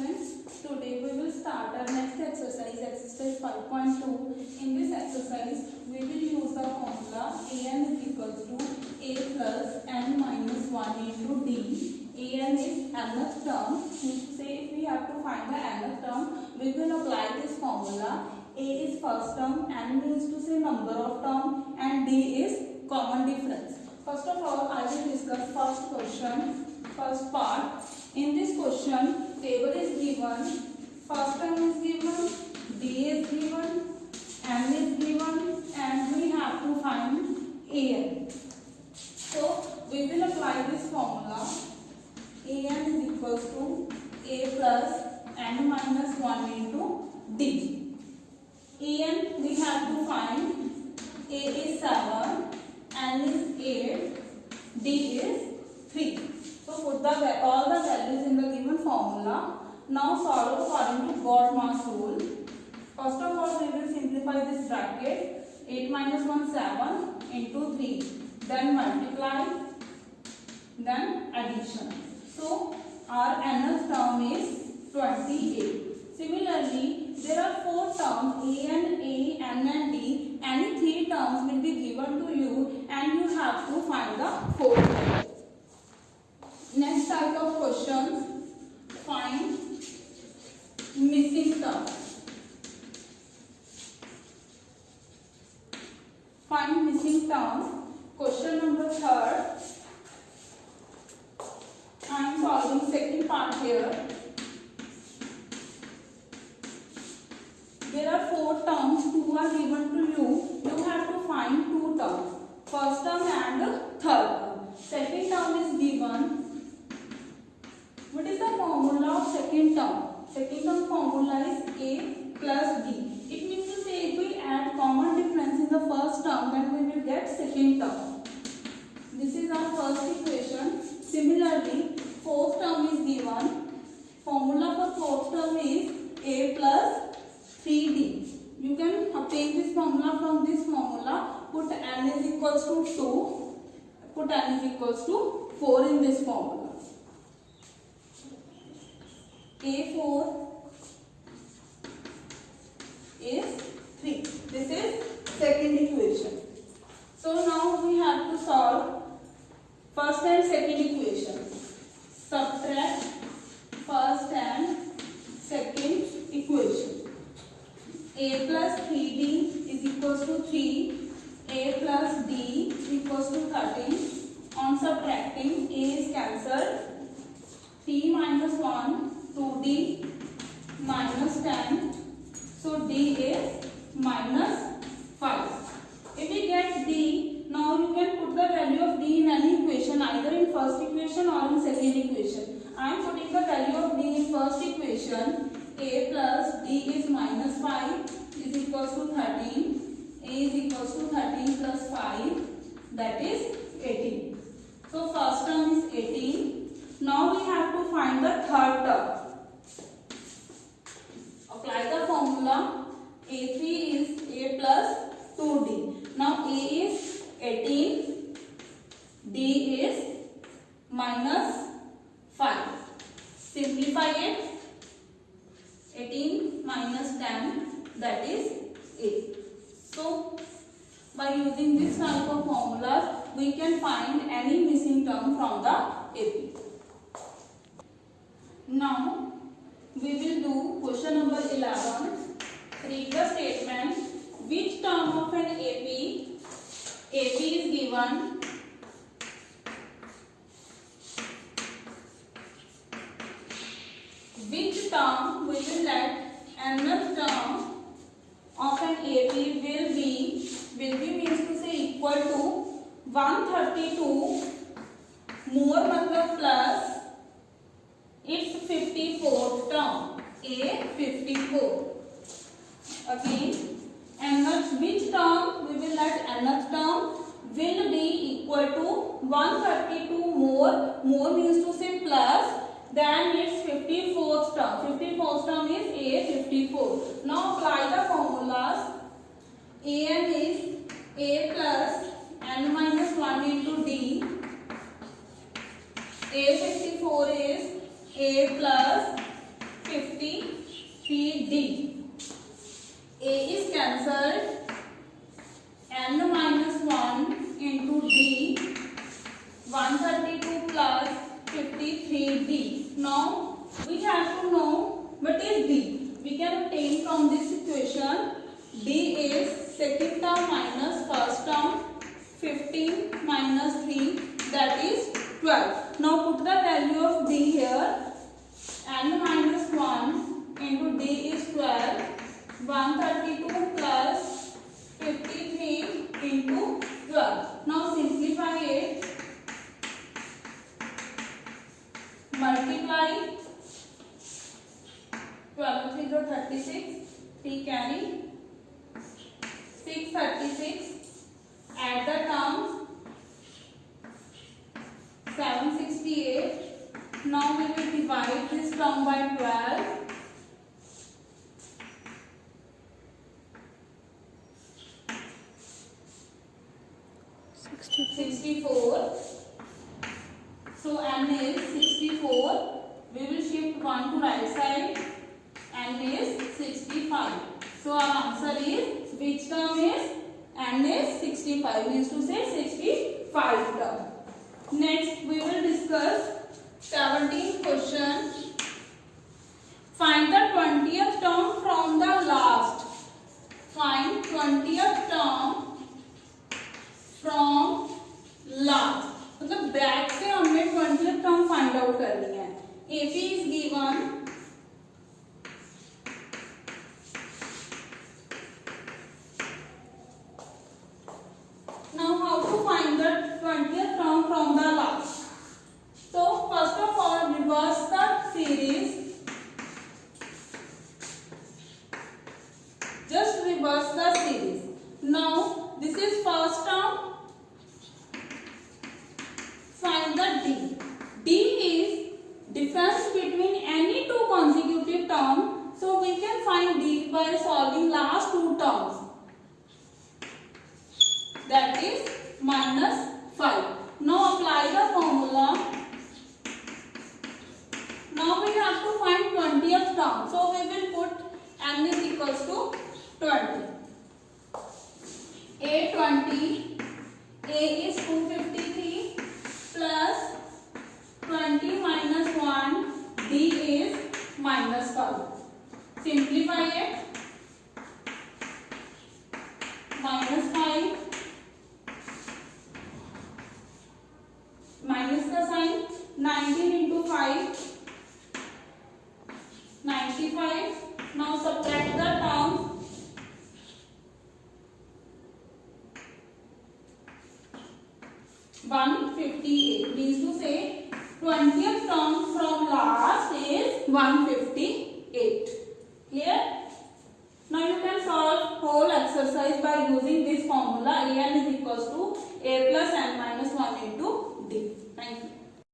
students, today we will start our next exercise, exercise 5.2. In this exercise, we will use the formula an is equals to a plus n minus 1 into d. An is nth term. Say if we have to find the nth term, we will apply this formula. A is first term, n means to say number of term, and d is common difference. First of all, I will discuss first question, first part. In this question, table is given, first term is given, d is given, n is given, and we have to find an. So we will apply this formula. An is equals to a plus n minus 1 into d. An we have to find. A is 7, n is 8, d is 3. So put all the values in the given formula. Now solve according to BODMAS rule. First of all, we will simplify this bracket. 8 minus 1 7 into 3. Then multiply. Then addition. So our nth term is 28. Similarly, there are 4 terms an, n and d. Any 3 terms will be given to you and you have to find the 4th. Next type of questions, find missing term. Find missing term. Question number 3rd. I am solving second part here. There are 4 terms, 2 are given to you. You have to find 2 terms. First term and third term. Second term is given. What is the formula of second term? Second term formula is a plus d. It means to say if we add common difference in the first term, then we will get second term. This is our first equation. Similarly, fourth term is given. Formula for fourth term is a plus 3d. You can obtain this formula from this formula. Put n is equals to 2. Put n is equals to 4 in this formula. A4 is 3. This is second equation. So now we have to solve first and second equation. Subtract first and second equation. A plus 3d is equals to 3. A plus d equals to 13. On subtracting, a is cancelled. 3 minus 1, 2d minus 10. So d is minus 5. If we get d, now you can put the value of d in any equation, either in first equation or in second equation. I am putting the value of d in first equation. A plus d is minus 5 is equals to 13. A is equals to 13 plus 5, that is 18. So first term is 18. Now we have to find the third term. Apply the formula. A3 is a plus 2d. Now a is 18, d is minus 5. Simplify it. 18 minus 10, that is 8. So by using this type of formulas, we can find any missing term from the AP. Now we will do question number 11. Read the statement. Which term of an AP is given? Which term we will let nth term of an AP will be means to say equal to 132 more matlab plus its 54th term. A 54. Again, nth, which term we will let nth term will be equal to 132 more means to say plus then its 54th term. 54th term is A 54. Now apply the formulas. An is a plus n minus 1 into d. A 54 is a plus D. A is cancelled. N minus 1 into D. 132 plus 53D. Now we have to know what is D. We can obtain from this equation. D is second term minus first term. 15 minus 3, that is 12. Now put the value of D here. N minus 1 into D is 12. 132 plus 53 into 12. Now simplify it. Multiply. 12 3 36. T carry. 636. Add the terms. 768. Now we will divide this term by 12. 64. So n is 64. We will shift 1 to right side. N is 65. So our answer is, which term is? N is 65. Means to say 65 term. Next we will discuss 17th question. Find the 20th term from the last. Find 20th term from last. मतलब back से हमें 20th term find out करनी है. AP is given. Now how to find the 20th term from the last? So first of all, reverse the series. Just reverse the series. Now this is first term. Find the D. D is difference between any two consecutive terms. So we can find D by solving last two terms. That is minus 5. Now apply the formula. Now we have to find 20th term. So we will put n is equals to 20. A 20. A is 253 plus 20 minus 1. D is minus 5. Simplify it. Minus 5. Minus the sign. 19 into 5. 95. Now subtract the terms. 158. Means to say 20th term from last is 158. Clear? Now you can solve whole exercise by using this formula. An is equals to A plus n minus 1 into D. Thank you.